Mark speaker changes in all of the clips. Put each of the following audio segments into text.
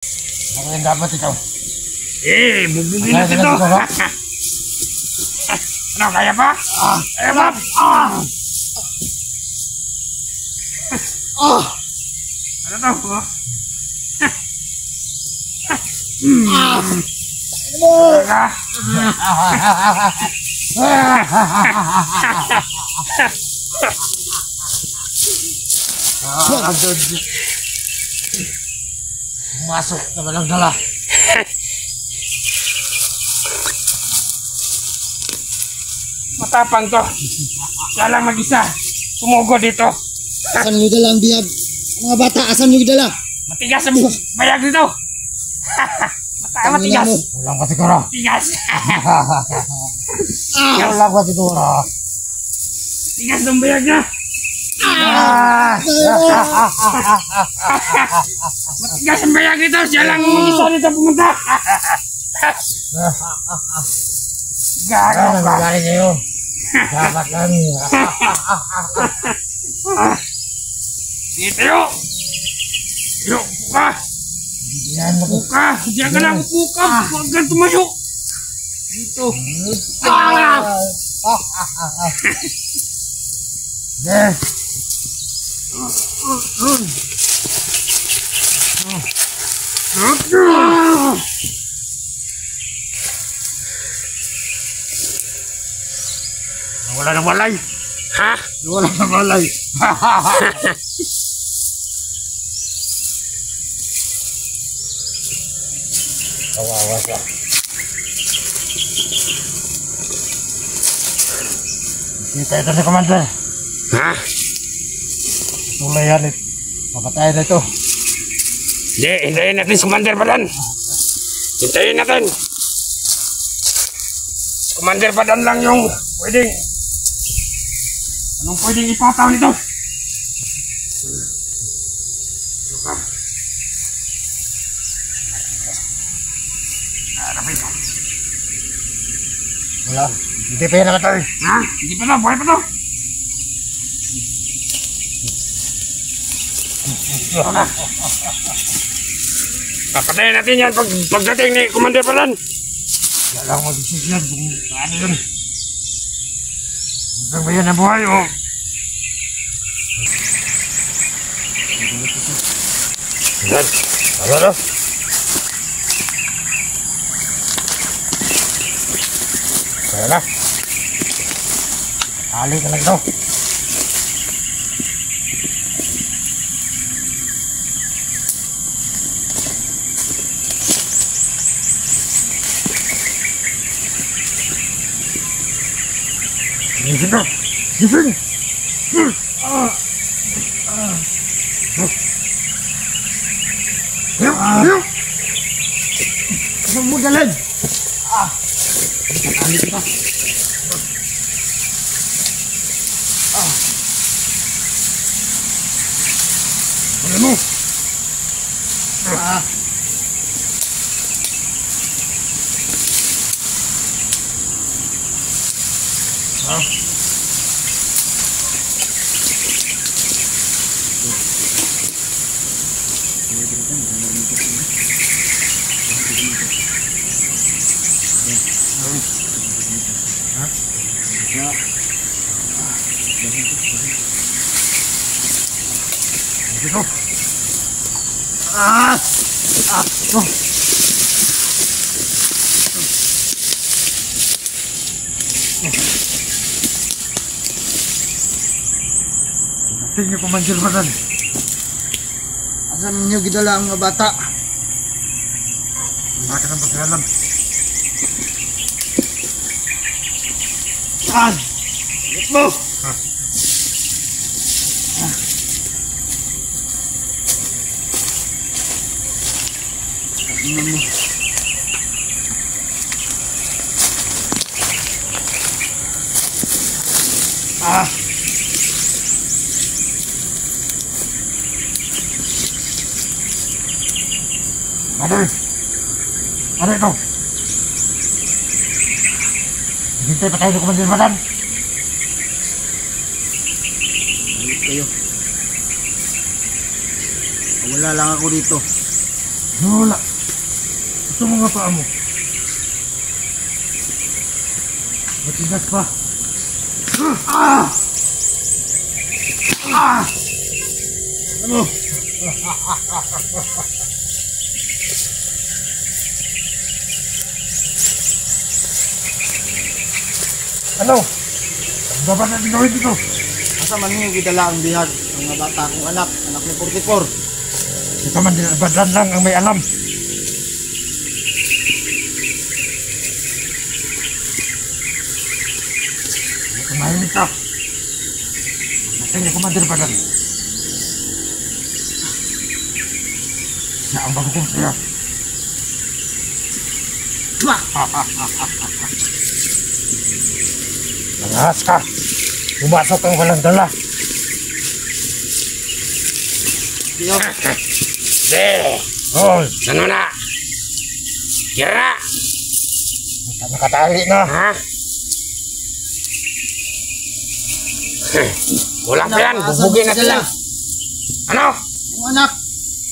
Speaker 1: Ano yung dapat ito?
Speaker 2: Bubugin natin ito. Ano, kaya pa? Kaya pa? Ano to?
Speaker 1: Masuk na walang dala.
Speaker 2: Matapang to. Siya lang mag-isa. Sumugod dito.
Speaker 1: Asan nyo dala ang biyag? Mga bata, asan nyo dala?
Speaker 2: Matigas ang bayag dito. Matigas.
Speaker 1: Walang pa siguro.
Speaker 2: Tigas.
Speaker 1: Walang pa siguro.
Speaker 2: Tigas ang bayag na. Matigas ang bayag dito. Siya lang mag-isa dito pumunta.
Speaker 1: Ano nangyari sa'yo? Dapat lang.
Speaker 2: Dito yuk. Yuk, buka. Buka. Diyan ka lang, buka. Huwag kang tumayo. Dito.
Speaker 1: Yes.
Speaker 2: Wala nang walay. Ha?
Speaker 1: Wala na malay. Kawawa siya. Kita ito si Commander.
Speaker 2: Ha?
Speaker 1: Tulay yan eh. Papatayin na ito.
Speaker 2: Hindi, hintayin natin si Commander Padan. Hintayin natin. Si Commander Padan lang yung pwedeng. Anong pwedeng ipataw nito? Luka. Rapid.
Speaker 1: Wala. Hindi pa yan namatay.
Speaker 2: Ha? Hindi pa to, buhay pa to. Papatayin natin yan pagdating ni Commander Padan.
Speaker 1: Wala akong mag-isisyan kung ano yun. Hanggang ba yan ang buhay o?
Speaker 2: Yan. Ano?
Speaker 1: Kaya na. Hali ka lang daw. Gising ka! Gising! Ayaw! Saan mo galing? Patali kita. Ano mo? Dito. Tingnan ko Commander Padan. Asan niyo gidala ang mga bata? Bakit ang pagkalam? Saan? Hit mo! Tingnan mo. Ano ito? Hintay pa tayo sa Commander Padan. Ayos kayo. Wala lang ako dito. Wala. Ito mga paa mo. Matigas pa. Ah! Ah! Ano? Ano? Ang dapat natin gawin dito?
Speaker 3: Asa man yung gidala ang bihag ng mga bata kong anak ni 44.
Speaker 1: Ito man din, badran lang ang may alam. Tumahimik ka. Natin yung Commander Badan. Siya ang bagong siya. Langahas ka. Pumasok ang walang dala. Oh,
Speaker 2: Ano na? Kira!
Speaker 1: nakatali na.
Speaker 2: Ha? Kulang pa yan. Bubugin natin yan. Ano?
Speaker 3: Ang anak!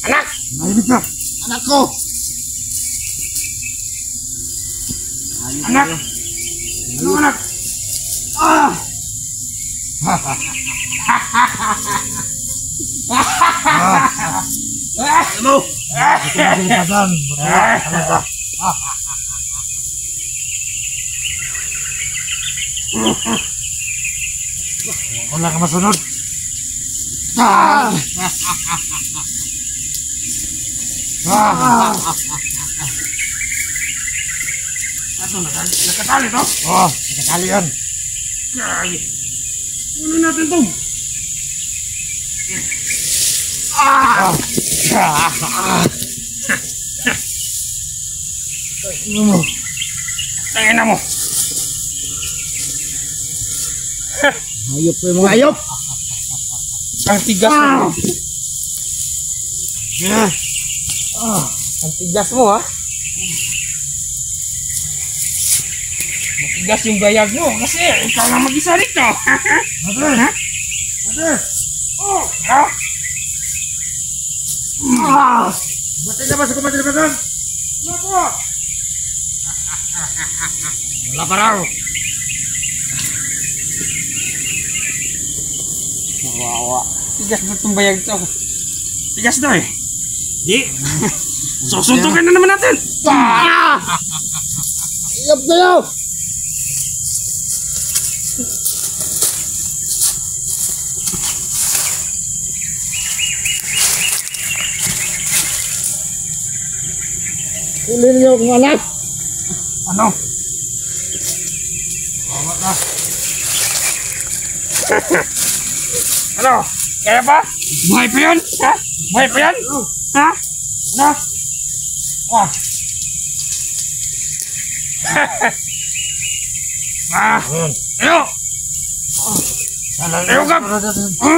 Speaker 2: Anak!
Speaker 1: Tumahimik ka.
Speaker 3: Anak ko!
Speaker 2: Anak! Ano anak? Ah! Ano?
Speaker 1: Commander Badan. Talaga. Wala ka masunod.
Speaker 2: Ah! Ano na? Nakatali to?
Speaker 1: Oh, nakatali yan.
Speaker 2: Kaya. Ulo natin to. Ah!
Speaker 1: Ano mo?
Speaker 2: Tangin na mo.
Speaker 3: Hayop po yung mga hayop!
Speaker 2: Ang tigas mo.
Speaker 1: Yeah.
Speaker 2: Ang tigas mo ha. Matigas yung bayag mo kasi ikaw na mag-isa rito.
Speaker 1: Mother!
Speaker 2: Ha?
Speaker 1: Mother!
Speaker 2: Oh! Ha?
Speaker 1: Batay na ba sa Commander Badan?
Speaker 2: Ano po? Wala pa raw. Wawa. Tigas na itong bayag to. Tigas na eh. Di. Susuntukin na naman natin.
Speaker 3: Hayop kayo! Huli niyo akong anak!
Speaker 1: Ano? Wawa na.
Speaker 2: Ano? Kaya pa? Buhay pa yun? Ha? Buhay pa yan? Ha? Ano?
Speaker 1: Ah!
Speaker 2: Ah! Ayo! Ayaw ka! Ha?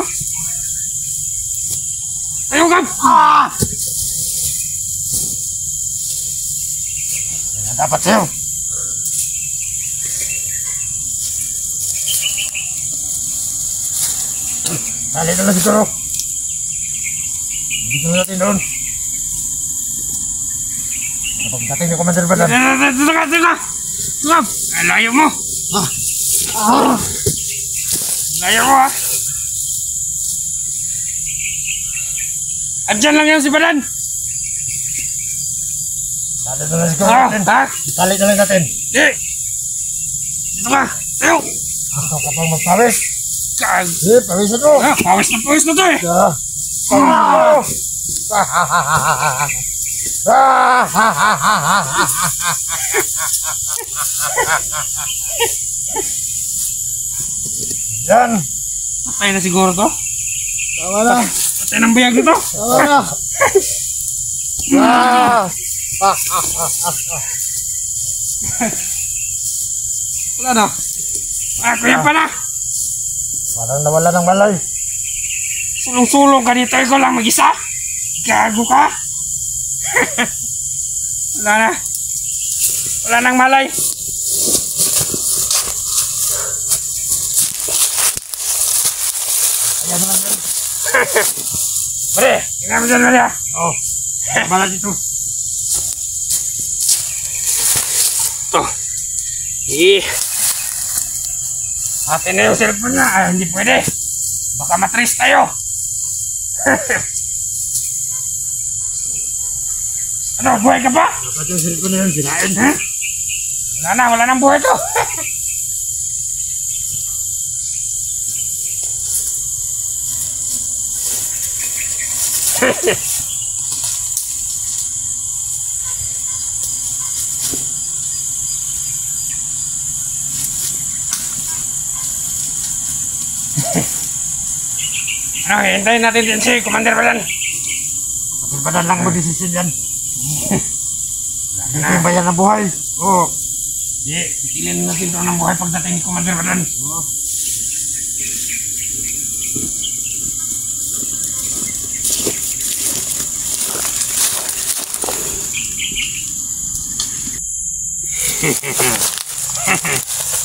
Speaker 2: Ayaw ka! Ah!
Speaker 1: Yan dapat sa'yo. Dali na lang siguro. Dito na natin doon. Pagdating ni Commander Badan.
Speaker 2: Dito ka! Dito ka! Layo mo! Layo mo ha! Andyan lang yan si Badan!
Speaker 1: Dali na lang siguro natin.
Speaker 2: Ha?
Speaker 1: Dali na lang natin.
Speaker 2: Di! Dito ka! Ayaw!
Speaker 1: Ako ka pang magpawis.
Speaker 2: Kag!
Speaker 1: Pawisan mo.
Speaker 2: Pawis na to eh!
Speaker 1: Yan.
Speaker 2: Patay na siguro to?
Speaker 3: Tama na!
Speaker 2: Patay ng bayag ito?
Speaker 3: Tama na!
Speaker 2: Wala na. Kuya pa na.
Speaker 1: Parang nawala ng malay.
Speaker 2: Sulong-sulong ka dito. Ikaw lang mag-isa. Gago ka. Wala na. Wala nang malay.
Speaker 1: Ayan naman yan.
Speaker 2: Pare, tingnan mo dyan, Maria.
Speaker 1: Oh, malay dito.
Speaker 2: Atin na yung cellphone niya. Ay, hindi pwede. Baka matrace tayo. Ano, buhay ka pa?
Speaker 1: Dapat yung cellphone na yun, sinain.
Speaker 2: Ha? Wala nang buhay to. Ano, hintayin natin din si Commander Balan.
Speaker 1: Badan lang mo desisyon yan. Hindi yung bayan ng buhay.
Speaker 2: Oo. Di, pitilin natin ito ng buhay pagdating ni Commander Balan. Oo.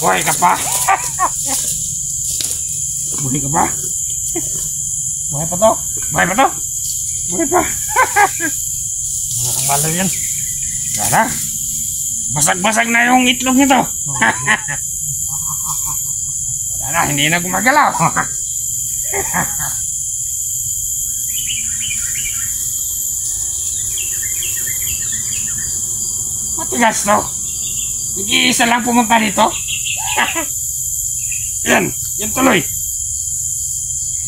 Speaker 2: Buhay ka pa. Buhay ka pa. Buhay pa to. Buhay pa to. Buhay pa.
Speaker 1: Wala kang balo yan.
Speaker 2: Wala na. Basag-basag na yung itlog nito. Wala na, hindi na gumagalaw. Matigas to. Nag-iisa lang pumunta dito. Yan, yan tuloy.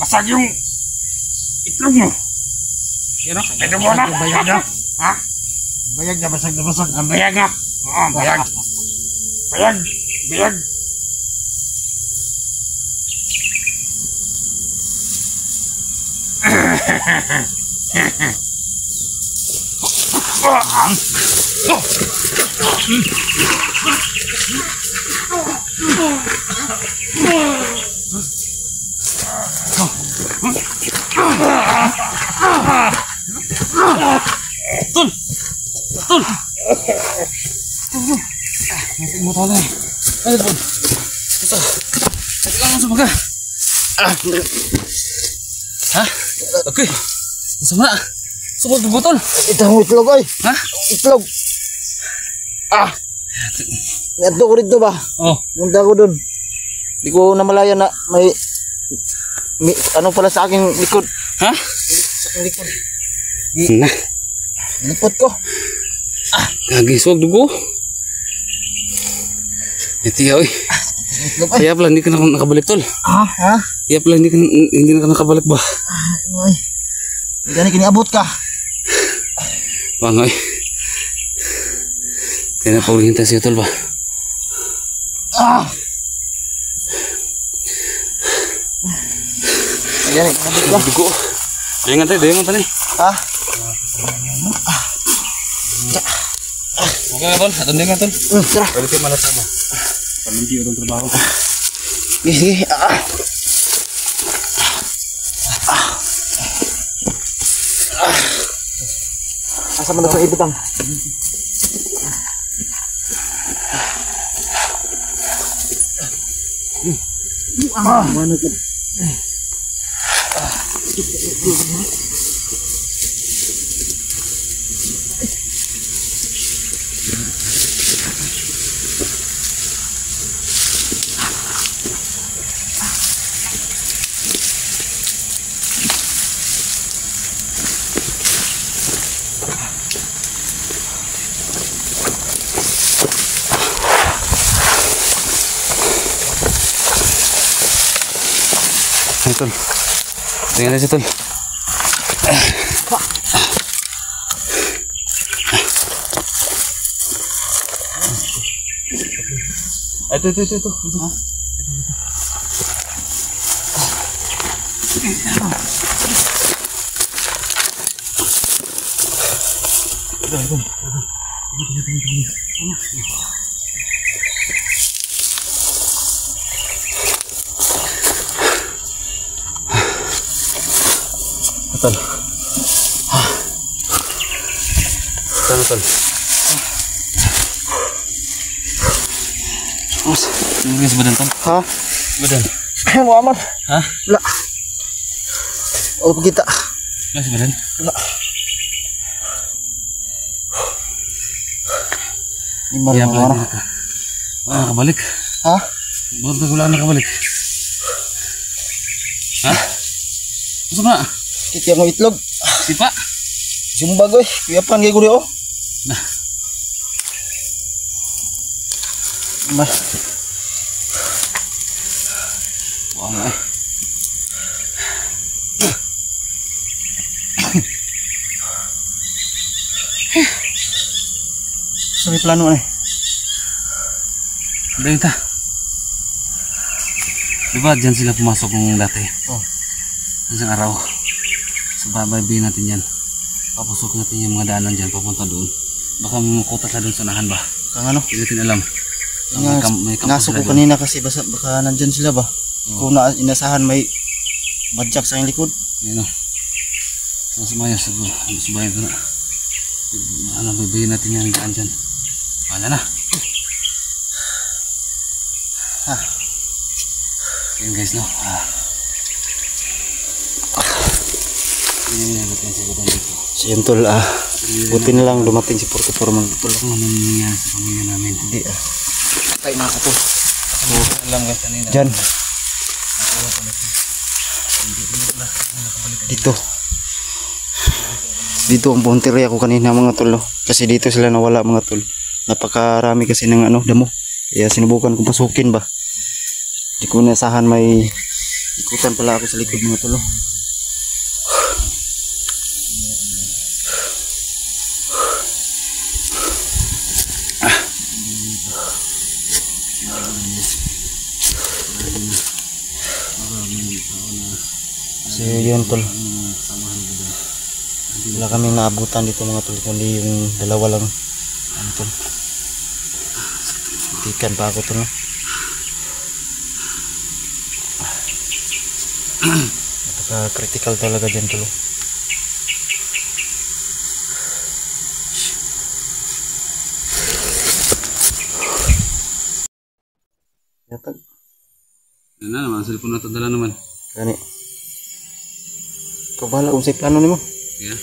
Speaker 2: Basag yung itlog mo. Yan o, pwede mo na.
Speaker 1: Bayag na.
Speaker 2: Ha?
Speaker 1: Bayag na, basag na basag.
Speaker 2: Ang bayag nga. Oo, bayag. Bayag. Bayag. Tol! Tol! Natin mo tala. Ano po? Ito. Ito lang ang sumaga. Ha? Okay. Masama. Sumag ng botol.
Speaker 3: Ito ang itlog ay.
Speaker 2: Ha?
Speaker 3: Itlog. Nato ko rito ba?
Speaker 2: Oh.
Speaker 3: Punta ko dun. Di ko namalaya na may ano pala sa aking likod.
Speaker 2: Ha?
Speaker 3: Sa aking likod.
Speaker 2: Na.
Speaker 3: Lipot ko.
Speaker 2: Gagi, suwag dugo. Iti oy.
Speaker 3: Itlog ay.
Speaker 2: Kaya pala hindi ka na nakabalik tol.
Speaker 3: Ha?
Speaker 2: Kaya pala hindi na ka nakabalik ba?
Speaker 3: Ay. Gani kiniabot ka.
Speaker 2: Bangoy. Kaya na paulihin tayo siya tol ba?
Speaker 3: Gani kiniabot ka.
Speaker 2: Dugo. Dayangan tayo.
Speaker 3: Ha?
Speaker 2: Okay nga tol, atun din nga tol.
Speaker 3: Tara.
Speaker 2: Pwede kayo malasad ba? Paminti yung trabaho.
Speaker 3: Sige. Asa man ito ibutang? Mana ka?
Speaker 2: Ay tol. Tingnan tayo siya tol. Ito. Tol. Sana tol. Mas, nangis badan tol.
Speaker 3: Ha?
Speaker 2: Badan.
Speaker 3: Mo aman.
Speaker 2: Ha?
Speaker 3: La. O kita.
Speaker 2: Nangis badan.
Speaker 3: La. Ni
Speaker 2: Iya
Speaker 3: malam
Speaker 2: pala. Nakabalik.
Speaker 3: Ha?
Speaker 2: Buhat ka wala nakabalik. Ha? Gusto na?
Speaker 3: Kiti akong itlog.
Speaker 2: Sipa?
Speaker 3: Sumbag oy. Kuyapan kay ko di oh.
Speaker 2: Nah.
Speaker 3: Mas.
Speaker 2: Wah na.
Speaker 3: Sabi plano eh.
Speaker 2: Benta. Diba dyan sila pumasok ng dati?
Speaker 3: Oh.
Speaker 2: Isang araw. So babaybayin natin yan. Papusok natin yung mga daanan dyan papunta doon. Baka makutat na doon sa unahan ba?
Speaker 3: Kang ano?
Speaker 2: Hindi natin alam. May
Speaker 3: Naso ko kanina kasi baka nandyan sila ba? Kung inasahan may badjak sa yung likod.
Speaker 2: Yan o. So sumaya subayan ko na. Ano, baybayin natin yung daan dyan. Wala na. Yan guys no. Yan natin sa gudang dito.
Speaker 3: So yun tol, buti na lang dumating si 44 man.
Speaker 2: Tulak naman nangyayari sa pamilya namin.
Speaker 3: Hindi Patay na ako tol.
Speaker 2: Alam guys kanina.
Speaker 3: Dyan. Dito ang punteriya ko kanina mga tol no? Kasi dito sila nawala mga tol. Napakarami kasi ng damo. Kaya sinubukan kong pasukin ba. Di ko nasahan may ikutan pala ako sa likod mga tol no? So yun tol, wala kaming naabutan dito mga tol, kundi yung dalawa lang tol. Tikan pa ako tol no? Napaka-critical talaga dyan tol. Yatag
Speaker 2: Yan na naman, cellphone na tadala naman.
Speaker 3: gani. Ikaw bahala kung sa'yo plano nimo.
Speaker 2: Yeah.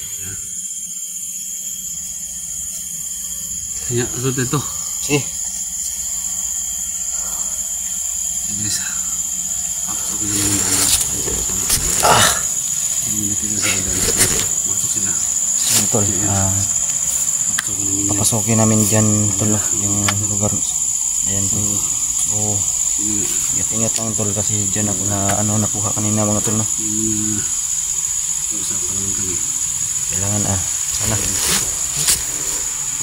Speaker 2: Kaya, asot ito.
Speaker 3: Sige.
Speaker 2: Guys, papasok na naman yung daan. Hindi natin sa daan. Masok sila.
Speaker 3: Sige tol, papasokin namin dyan tol yung lugar. Ayan tol. Oo. Ingat-ingat lang tol kasi dyan ako na nakuha kanina mga tol no. Kailangan sana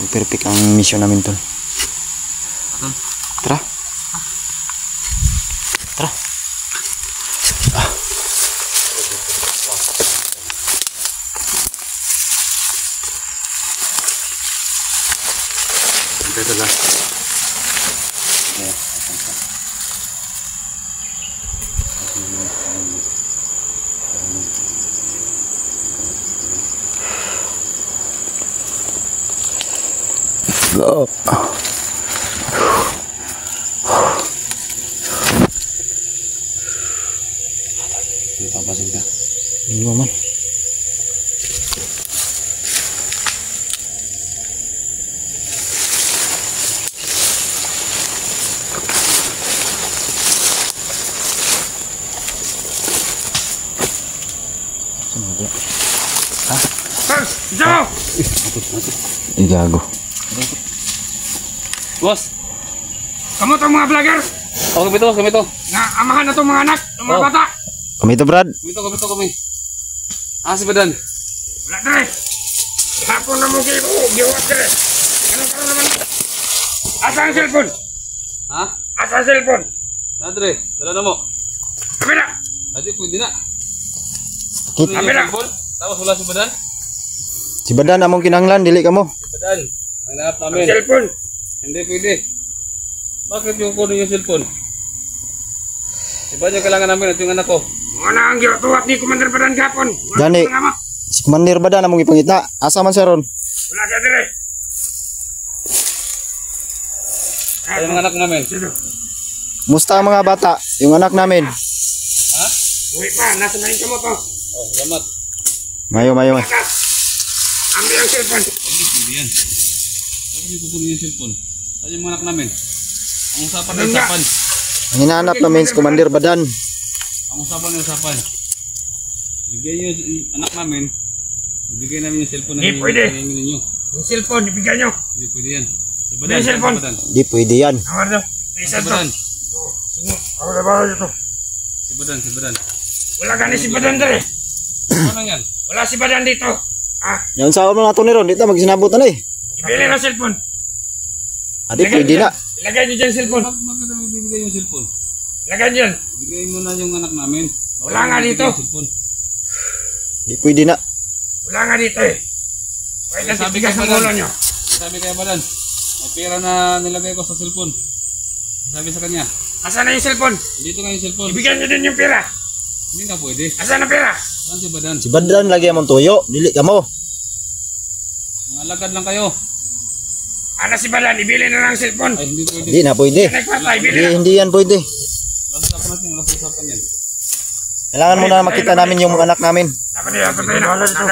Speaker 3: perfect ang mission namin tol. Tara. Tara.
Speaker 2: Ito lang.
Speaker 3: Go.
Speaker 2: Papasok ka.
Speaker 3: Hindi mo man.
Speaker 2: Jao!
Speaker 3: Igago.
Speaker 2: Boss! Kamu itong mga vlogger? Oh, kami to. Nga, amahan na itong mga anak, itong mga bata.
Speaker 3: Kami to Brad.
Speaker 2: Kami. Si Badan. Wala dre. Hapon na mo giwat dre. Ano ka naman? Asa ang cellphone? Ha? Asa ang cellphone? Dre, dala na mo. Kami na. Adi, pwede na. Kami na. Tapos wala si Badan?
Speaker 3: Si Badan among kinahanglan, dili ka mo.
Speaker 2: Badan, ang nanap namin. Ang cellphone. Hindi pwede. Bakit yung kunin yung cellphone? Diba yung kailangan namin at yung anak ko? Mga ang giwatuwat ni Commander Badan kapon.
Speaker 3: Gani, si Commander Badan among ipangita. Asa man siya ron?
Speaker 2: Wala siya dire. Ay, mga anak namin.
Speaker 3: Musta ang mga bata? Yung anak namin.
Speaker 2: Ha? Uwi pa, nasa nahin ka mo to. Oh, salamat.
Speaker 3: Mayo.
Speaker 2: Ambil ang cellphone. Hindi yan. Hindi kukunin yung cellphone. Saan yung mga anak namin? Ang usapan na usapan.
Speaker 3: Ang hinahanap namin si Commander Badan.
Speaker 2: Ang usapan na usapan. Bigay nyo yung anak namin. Ibigay namin yung cellphone na hingin ninyo.
Speaker 1: Yung cellphone, ibigay nyo.
Speaker 2: Hindi pwede yan. Si
Speaker 1: May cellphone.
Speaker 3: Di pwede yan.
Speaker 1: Ang ano? May
Speaker 2: Si
Speaker 1: isa to.
Speaker 2: Badan.
Speaker 1: Sige, ako na ba dito?
Speaker 2: Si Badan.
Speaker 1: Wala ka ni si Badan dere.
Speaker 2: Ano yan?
Speaker 1: Wala si Badan dito. Ah,
Speaker 3: Yan sa mga nato ni Ron. Dito magsinabot na eh.
Speaker 1: ibili ng cellphone.
Speaker 3: Adi pwede na.
Speaker 1: Ilagay nyo dyan cellphone.
Speaker 2: Bakit namin bibigay yung cellphone?
Speaker 1: Ilagay nyo dyan.
Speaker 2: Bigay mo na yung anak namin.
Speaker 1: Wala nga dito.
Speaker 2: Yung cellphone.
Speaker 3: Di pwede na.
Speaker 1: Wala nga dito eh. Pwede na
Speaker 2: Sabi
Speaker 1: titigas
Speaker 2: kay
Speaker 1: ng
Speaker 2: Badan.
Speaker 1: ulo nyo.
Speaker 2: Sabi kay Badan. May pera na nilagay ko sa cellphone. Sabi sa kanya.
Speaker 1: Asan na yung cellphone?
Speaker 2: Dito nga yung cellphone.
Speaker 1: Ibigay nyo din yung pera.
Speaker 2: Hindi nga pwede.
Speaker 1: Asan ang pera?
Speaker 2: Saan si Badan?
Speaker 3: Si Badan lagi among tuyo. Dili ka mo.
Speaker 2: Mga lagad lang kayo.
Speaker 1: Ana si Badan, ibili na lang ang cellphone.
Speaker 2: Ay, hindi pwede.
Speaker 3: Di na pwede.
Speaker 1: Nagpatay, ibili
Speaker 3: Hindi,
Speaker 1: na.
Speaker 3: hindi yan pwede.
Speaker 2: Lasapan natin. Lasapan yan.
Speaker 3: Kailangan muna makita namin yung anak namin.
Speaker 1: Dapat nila, patay na. Wala dito.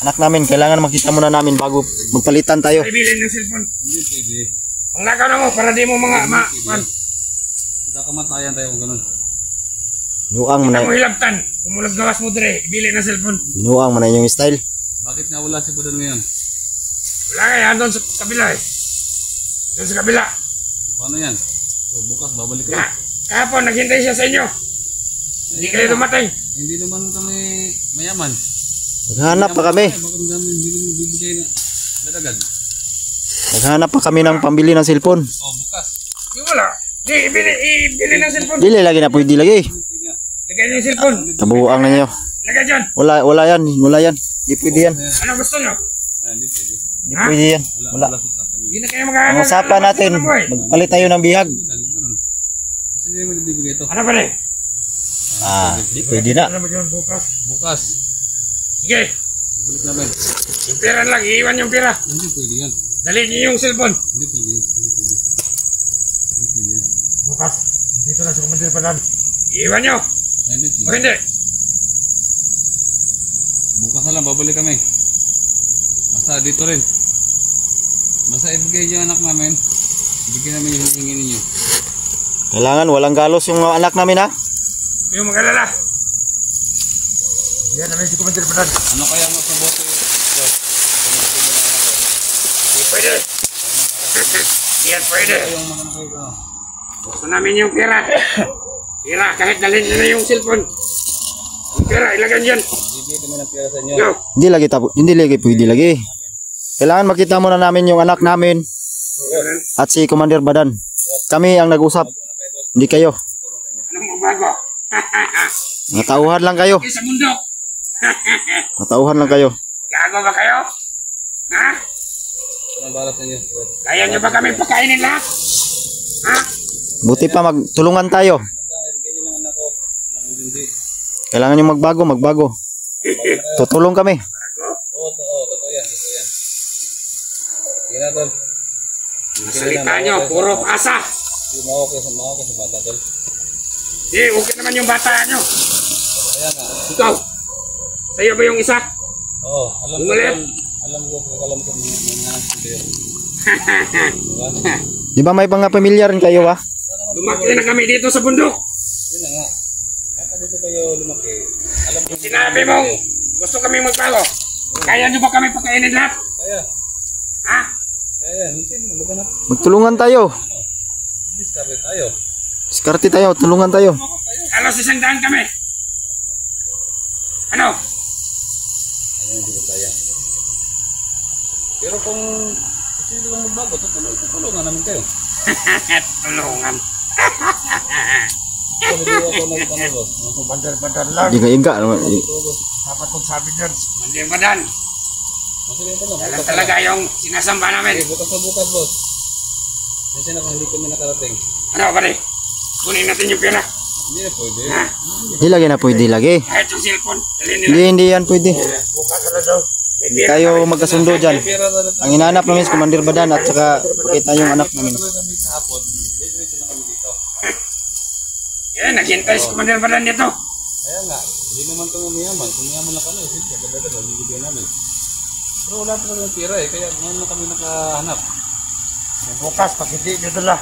Speaker 3: Anak namin, kailangan makita muna namin bago magpalitan tayo.
Speaker 1: Ibili ng cellphone.
Speaker 2: Hindi pwede.
Speaker 1: Ang nakaw na mo, para di mo mga
Speaker 2: Kakamatayan tayo kung ganun.
Speaker 3: Binuang mo
Speaker 1: Kita
Speaker 3: na,
Speaker 1: mo hilabtan. Kumulag gawas mo dire, ibili ng cellphone.
Speaker 3: binuang mo na yung style.
Speaker 2: Bakit nga wala si Badan ngayon?
Speaker 1: Wala nga yan doon sa kabila eh. Doon sa kabila.
Speaker 2: Paano yan? So bukas babalik kayo.
Speaker 1: Kahapon, naghintay siya sa inyo. Hindi kayo dumating.
Speaker 2: Hindi naman kami mayaman.
Speaker 3: Naghanap pa kami.
Speaker 2: Bakit namin hindi namin bibigay na dadagan?
Speaker 3: Naghanap pa kami ng pambili ng cellphone.
Speaker 2: Oh, bukas.
Speaker 1: Di wala. Di, ibili ng cellphone.
Speaker 3: Dili lagi na pwede lagi.
Speaker 2: Pwede nga.
Speaker 1: Lagay niyo yung cellphone.
Speaker 3: Tabuang na nyo.
Speaker 1: Lagay dyan.
Speaker 3: Wala yan. Wala yan. Di pwede yan.
Speaker 1: Ano gusto nyo?
Speaker 2: Hindi pwede.
Speaker 3: Di pwede yan.
Speaker 2: Wala
Speaker 3: Wala.
Speaker 2: sa usapan yan.
Speaker 1: Hindi na kayo
Speaker 3: Ang
Speaker 1: magkakagal.
Speaker 3: usapan natin, magpalit tayo ng bihag.
Speaker 2: Badan, ganun. Kasi hindi naman bibigay ito.
Speaker 1: Ano ba rin?
Speaker 3: Di pwede na.
Speaker 1: Ano ba yun bukas?
Speaker 2: Bukas.
Speaker 1: Sige.
Speaker 2: Balik namin.
Speaker 1: Yung pera lang. Iiwan yung pera.
Speaker 2: Hindi pwede yan.
Speaker 1: Dali niyo yung cellphone.
Speaker 2: Hindi pwede yan. Hindi pwede. Hindi pwede yan.
Speaker 1: Bukas. Dito na sa kumandir pa lang. Iiwan nyo.
Speaker 2: Ay, hindi
Speaker 1: O
Speaker 2: pwede.
Speaker 1: hindi.
Speaker 2: Bukas na lang, babalik kami. Basta dito rin. Basta ibigay niyo anak namin. Ibigay namin yung hingin ninyo.
Speaker 3: Kailangan walang galos yung mga anak namin ha.
Speaker 1: Yung mag-alala. Yan namin si kumandir pa lang.
Speaker 2: Ano kaya mas mabuti? Boss?
Speaker 1: Hindi pwede. Yan pwede.
Speaker 2: Yung mga kayo.
Speaker 1: Gusto namin yung pera. Pera, kahit dalhin nyo na yung cellphone. Yung pera, ilagay dyan.
Speaker 2: Bibigay kami ng pera sa inyo.
Speaker 1: Go.
Speaker 3: Hindi lagi pwede lagi. Kailangan makita muna namin yung anak namin at si Commander Badan. Kami ang nag-usap. Hindi kayo.
Speaker 1: Anong magbago?
Speaker 3: Natauhan lang kayo.
Speaker 1: Sa bundok.
Speaker 3: Natauhan lang kayo.
Speaker 1: Gago ba kayo? Ha?
Speaker 2: Anong balas ninyo?
Speaker 1: Kaya nyo ba kami pakainin lahat? Ha?
Speaker 3: Buti pa magtulungan tayo.
Speaker 2: Basta ibigay niyo ng anak ko. Nang hindi.
Speaker 3: Kailangan yung magbago. Tutulong kami.
Speaker 2: Totoo yan. Totoo yan. Sige na, tol.
Speaker 1: Salita nyo, puro pasa.
Speaker 2: Hindi mawa ko sa bata, tol.
Speaker 1: Okay naman yung bata nyo.
Speaker 2: Kaya nga.
Speaker 1: Ikaw, sa'yo ba yung isa?
Speaker 2: Oo, alam ko,
Speaker 1: Umalit.
Speaker 2: tol. Alam ko mga sila. Diba?
Speaker 3: Di ba may mga pamilya rin kayo ha?
Speaker 1: Lumaki na kami dito sa bundok.
Speaker 2: Yun na nga. Kaya dito kayo lumaki. Alam ko.
Speaker 1: Sinabi mong gusto kami magbago. Kaya nyo ba kami pakainin lahat?
Speaker 2: Kaya.
Speaker 1: Ha?
Speaker 2: Kaya. Hindi mo. Maghanap.
Speaker 3: Magtulungan tayo.
Speaker 2: Discover tayo.
Speaker 3: Diskarte tayo. Tulungan tayo.
Speaker 1: Alos 100 kami. Ano?
Speaker 2: Ayun, hindi ko kaya. Pero kung gusto nyo lang magbago, tutulungan namin kayo.
Speaker 1: Tulungan.
Speaker 2: Kasi hindi ako nagtanong, boss.
Speaker 1: Bandar-bandar lang.
Speaker 3: Di ka iga.
Speaker 1: Dapat magsabi dyan. Mandir Badan.
Speaker 2: Sige, ito na.
Speaker 1: Yan talaga yung sinasamba namin.
Speaker 2: Bukas na bukas, boss. Kasi na kung hindi kami nakarating.
Speaker 1: Ano pare? Kunin natin yung pera.
Speaker 2: Hindi na pwede.
Speaker 1: Ha?
Speaker 3: Di lagi na pwede lagi.
Speaker 1: Kahit yung cellphone. Dalhin nila.
Speaker 3: Hindi yan pwede.
Speaker 1: Bukas na lang daw. May
Speaker 3: Hindi
Speaker 1: pera
Speaker 3: tayo
Speaker 1: kami.
Speaker 3: magkasundo dyan.
Speaker 2: Pera na rin.
Speaker 3: Ang hinahanap namin si Commander Badan at saka pakita yung anak namin.
Speaker 2: Kami kahapon. Diretso na kami dito.
Speaker 1: Yan, naghintay si Commander Badan dito.
Speaker 2: Kaya nga, hindi naman ito mayaman. Kung mayaman lang kami, sige, dadadala, bibigyan namin. Pero wala pa naman pera eh, kaya ngayon lang kami nakahanap.
Speaker 1: Bukas, pag hindi nyo dala.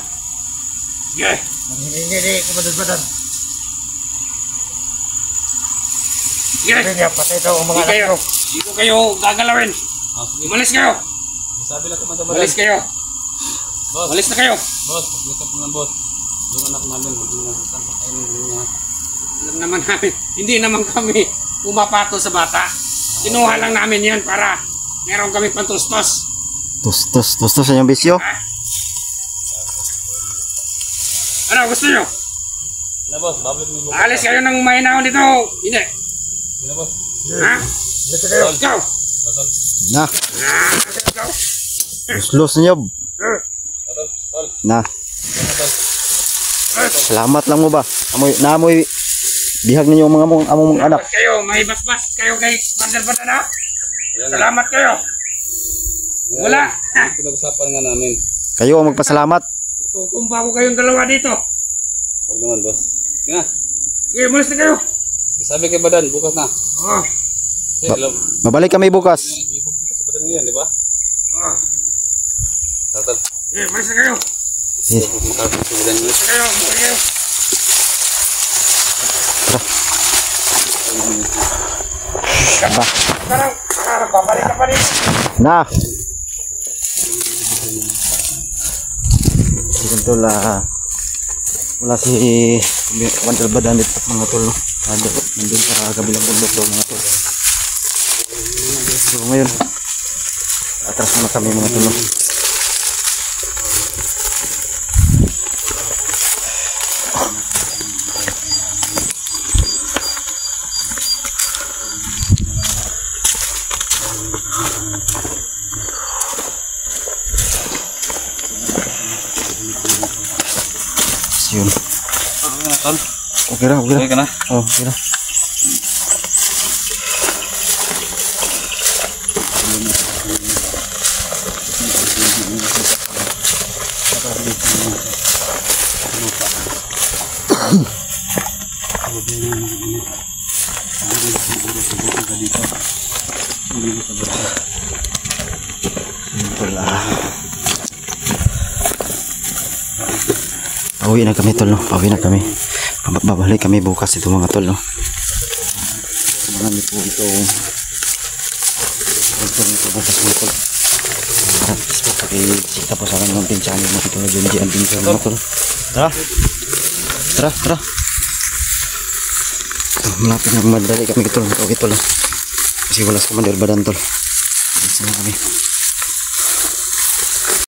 Speaker 1: Sige.
Speaker 2: Hindi, kumadad-badad.
Speaker 1: Sige.
Speaker 2: Hindi niya, patay daw ang mga
Speaker 1: Hindi kayo.
Speaker 2: anak ko.
Speaker 1: Hindi ko kayo gagalawin. Umalis kayo.
Speaker 2: Sabi lang kumadad-badad.
Speaker 1: Umalis kayo.
Speaker 2: Boss.
Speaker 1: Umalis na kayo.
Speaker 2: Boss, pagkita po ng boss. Yung anak namin, huwag mo nasasang pakainin niya.
Speaker 1: Alam naman namin, hindi naman kami pumapato sa bata. Kinuha lang namin yan para meron kami pantustos.
Speaker 3: Tustos sa inyong bisyo.
Speaker 1: Ha? Ano gusto nyo?
Speaker 2: Na boss, babalik mo bukas.
Speaker 1: Alis kayo ng mahinahon dito. Hindi.
Speaker 2: Na boss.
Speaker 1: Ha?
Speaker 2: Basta kayo.
Speaker 1: Let's go.
Speaker 2: Tol.
Speaker 3: Na,
Speaker 1: Let's go.
Speaker 3: los nyo.
Speaker 2: Tol.
Speaker 3: Na,
Speaker 2: Tol.
Speaker 3: salamat lang mo ba? Naamoy bihag ninyo ang mga among anak.
Speaker 1: Basbas kayo, may basbas kayo kay Bandal na.
Speaker 2: Yan na.
Speaker 1: Salamat kayo. Wala. Ha?
Speaker 2: Pinag-usapan nga namin.
Speaker 3: Kayo ang magpasalamat.
Speaker 1: Tutumba ko kayong dalawa dito.
Speaker 2: Huwag naman boss. Nga.
Speaker 1: Sige, umalis na kayo.
Speaker 2: Sabi kay Badan, bukas na.
Speaker 1: Oh.
Speaker 2: Kasi alam.
Speaker 3: Mabalik kami bukas.
Speaker 2: May pupunta sa Badan ngayon, di ba?
Speaker 1: Oh.
Speaker 2: Tol.
Speaker 1: Sige, umalis na kayo.
Speaker 3: Eh,
Speaker 2: Makarating sa Badan ngayon.
Speaker 1: Umalis na kayo. Umalis na kayo.
Speaker 3: ba?
Speaker 1: Parang, babalik ka pa rin.
Speaker 3: Na. Ganito wala si Bandal Badan dito mga tol. Nandun sa kabilang bundok daw mga tol. So ngayon, atras muna kami mga tol. Yun. Okay na, okay na.
Speaker 2: Okay ka na?
Speaker 3: Oh, okay na. Pauwi na kami tol, no? Pauwi na kami. Babalik kami bukas ito mga tol, no? Marami po ito. Ito bukas mga tol. Tapos po pakikita po sa akin ng channel mo ito na Junji Adventure mga tol. Tara! Tara! So, malapit na madali kami tol. Ito tol. Kasi wala sa Bandal Badan tol. Isa na kami.